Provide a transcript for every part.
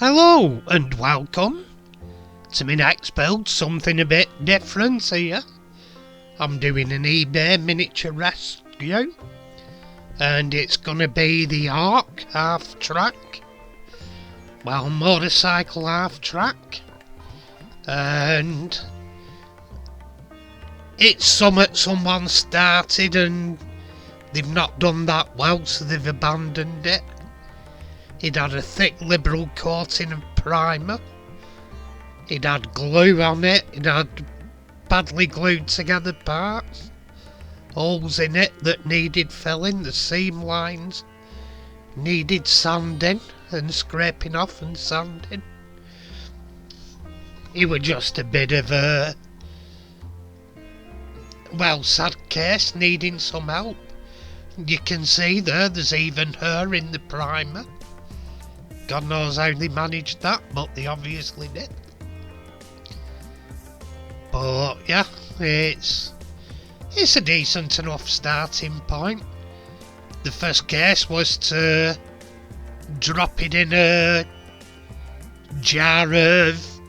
Hello and welcome to my next build, something a bit different here. I'm doing an eBay miniature rescue and it's gonna be the Ark half track, well, motorcycle half track, and it's something someone started and they've not done that well, so they've abandoned it. It had a thick liberal coating of primer. It had glue on it. It had badly glued together parts. Holes in it that needed filling. The seam lines needed sanding and scraping off and sanding. It was just a bit of a, well, sad case needing some help. You can see there's even her in the primer. God knows how they managed that, but they obviously did. But yeah, it's a decent enough starting point. The first case was to drop it in a jar of,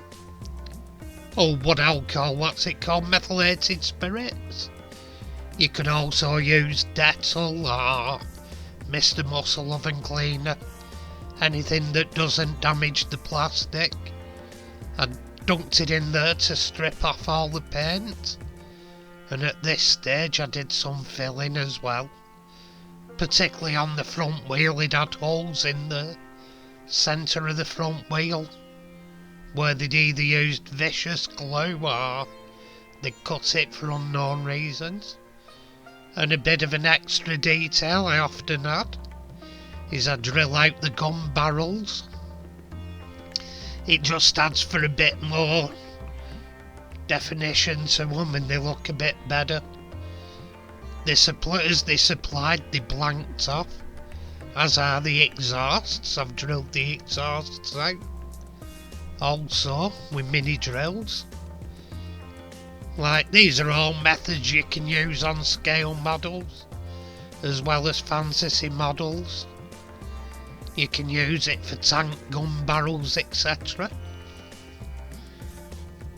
wood alcohol, what's it called, methylated spirits. You can also use Dettol or Mr. Muscle Oven Cleaner. Anything that doesn't damage the plastic. I dunked it in there to strip off all the paint, and at this stage I did some filling as well, particularly on the front wheel. It had holes in the centre of the front wheel where they'd either used vicious glue or they'd cut it for unknown reasons. And a bit of an extra detail I often had is I drill out the gun barrels. It just adds for a bit more definition to them and they look a bit better. As they supplied, they blanked off, as are the exhausts. I've drilled the exhausts out also with mini drills. Like, these are all methods you can use on scale models as well as fantasy models. You can use it for tank gun barrels, etc.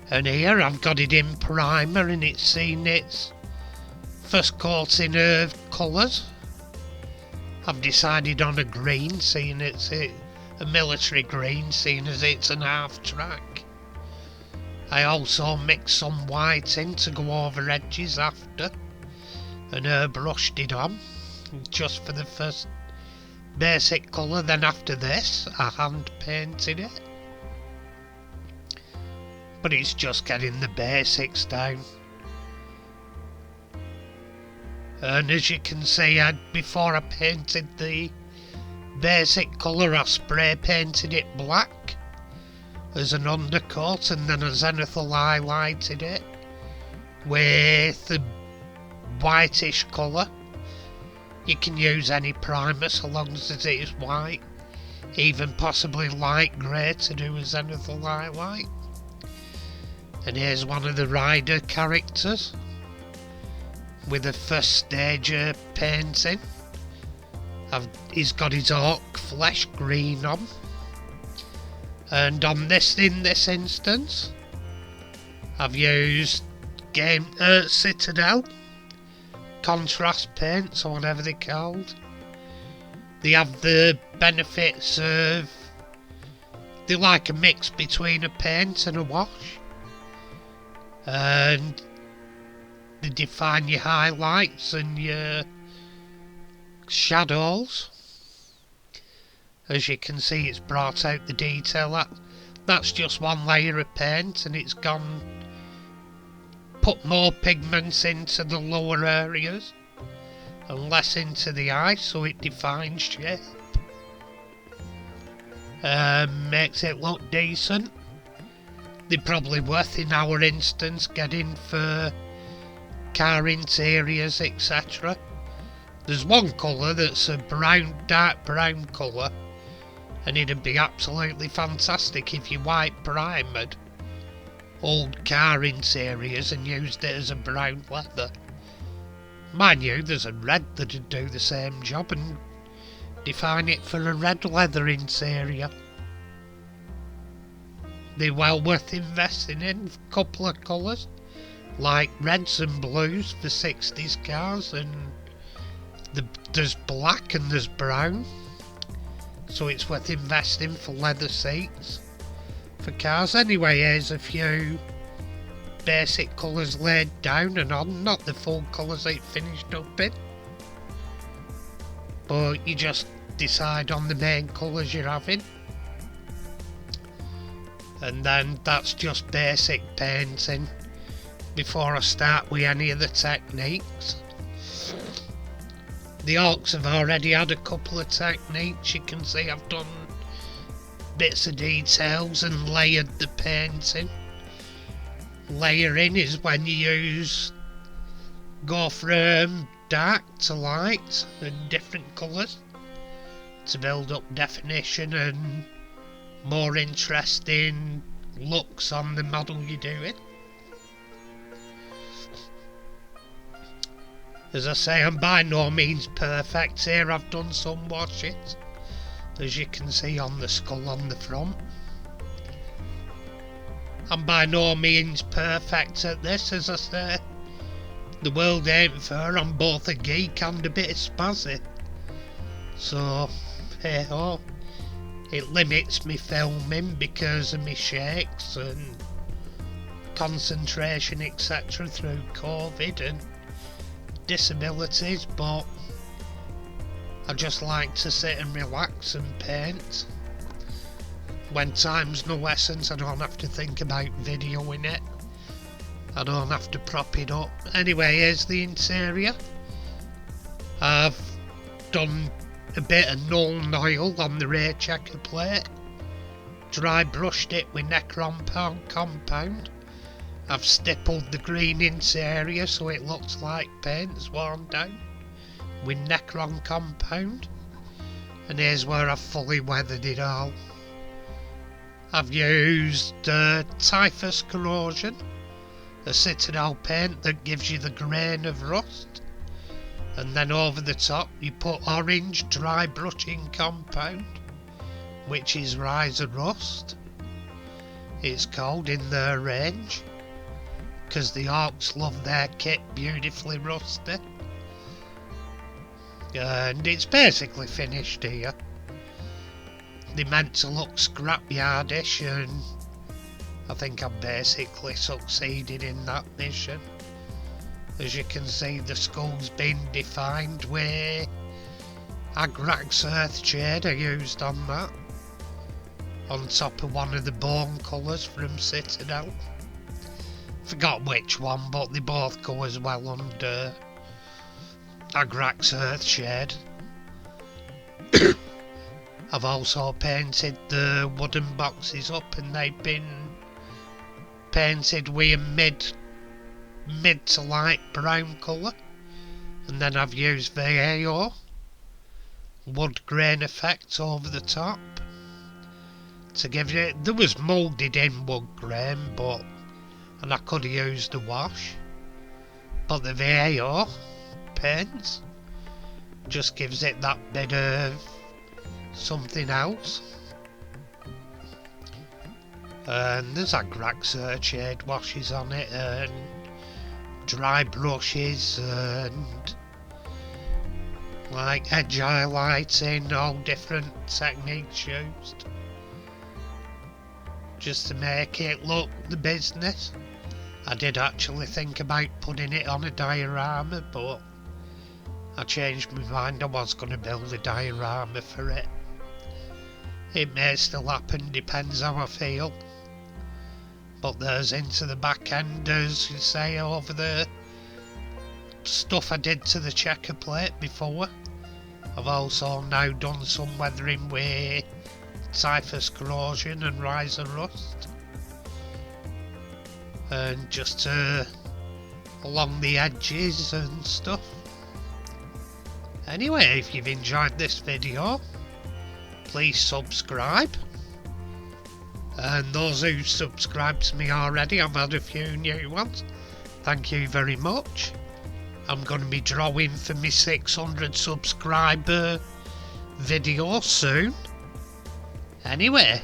And here I've got it in primer and it's seen its first coating of colours. I've decided on a green, seeing it's a military green, seeing as it's an half track. I also mixed some white in to go over edges after, and airbrushed it on just for the first basic colour. Then after this I hand painted it, but it's just getting the basics down. And as you can see, before I painted the basic colour, I spray painted it black as an undercoat, and then I zenithal highlighted it with a whitish colour. You can use any primer so long as it is white, even possibly light grey to do a zenithal highlight. And here's one of the rider characters with the first stage of painting. He's got his orc flesh green on, and in this instance I've used Citadel contrast paints, or whatever they're called. They have the benefits of, they're like a mix between a paint and a wash, and they define your highlights and your shadows. As you can see, it's brought out the detail. That's just one layer of paint, and it's put more pigments into the lower areas and less into the eye, so it defines shape. Makes it look decent. They're probably worth, in our instance, getting for car interiors, etc. There's one colour that's a dark brown colour, and it'd be absolutely fantastic if you white primered old car interiors and used it as a brown leather. Mind you, there's a red that'd do the same job and define it for a red leather interior. they're well worth investing in. A couple of colours, like reds and blues for 60s cars, and there's black and there's brown, so it's worth investing for leather seats for cars. Anyway, here's a few basic colours laid down and on, not the full colours it finished up in, but you just decide on the main colours you're having. And then that's just basic painting before I start with any of the techniques. The Orcs have already had a couple of techniques. You can see I've done bits of details and layered the painting. Layering is when you go from dark to light and different colours to build up definition and more interesting looks on the model you're doing. As I say, I'm by no means perfect here. I've done some washes, as you can see on the skull on the front. I'm by no means perfect at this, as I say. The world ain't fair. I'm both a geek and a bit spazzy. So, hey ho. It limits me filming because of me shakes and concentration etc. through COVID and disabilities, but I just like to sit and relax and paint. When time's no essence, I don't have to think about videoing it. I don't have to prop it up. Anyway, here's the interior. I've done a bit of Nuln Oil on the rear checker plate. Dry brushed it with Necron compound. I've stippled the green interior so it looks like paint's worn down with Necron compound. And here's where I've fully weathered it all. I've used Typhus Corrosion, a Citadel paint that gives you the grain of rust. And then over the top you put orange dry brushing compound, which is Rise of Rust. It's called in their range, because the Orcs love their kit beautifully rusty. And it's basically finished here. They meant to look scrapyardish, and I think I've basically succeeded in that mission. As you can see, the skull's been defined with Agrax Earthshade I used on that, on top of one of the bone colours from Citadel. Forgot which one, but they both go as well under Agrax Earthshade. I've also painted the wooden boxes up, and they've been painted with a mid to light brown colour, and then I've used VAO wood grain effect over the top to give you. There was moulded in wood grain, and I could have used a wash, but the VAO paint just gives it that bit of something else. And there's Agrax Earthshade washes on it, and dry brushes, and like edge highlighting, all different techniques used just to make it look the business. I did actually think about putting it on a diorama, but I changed my mind. I was going to build a diorama for it. It may still happen, depends how I feel. But there's into the back end, as you say, over the stuff I did to the checker plate before. I've also now done some weathering with Typhus Corrosion and Rise of Rust. And just along the edges and stuff. Anyway, if you've enjoyed this video, please subscribe. And those who subscribed to me already, I've had a few new ones. Thank you very much. I'm going to be drawing for my 600 subscriber video soon. Anyway,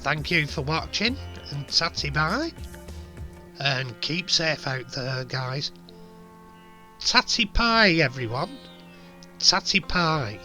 thank you for watching, and tatty bye. And keep safe out there, guys. Tatty pie, everyone. Tatty pie.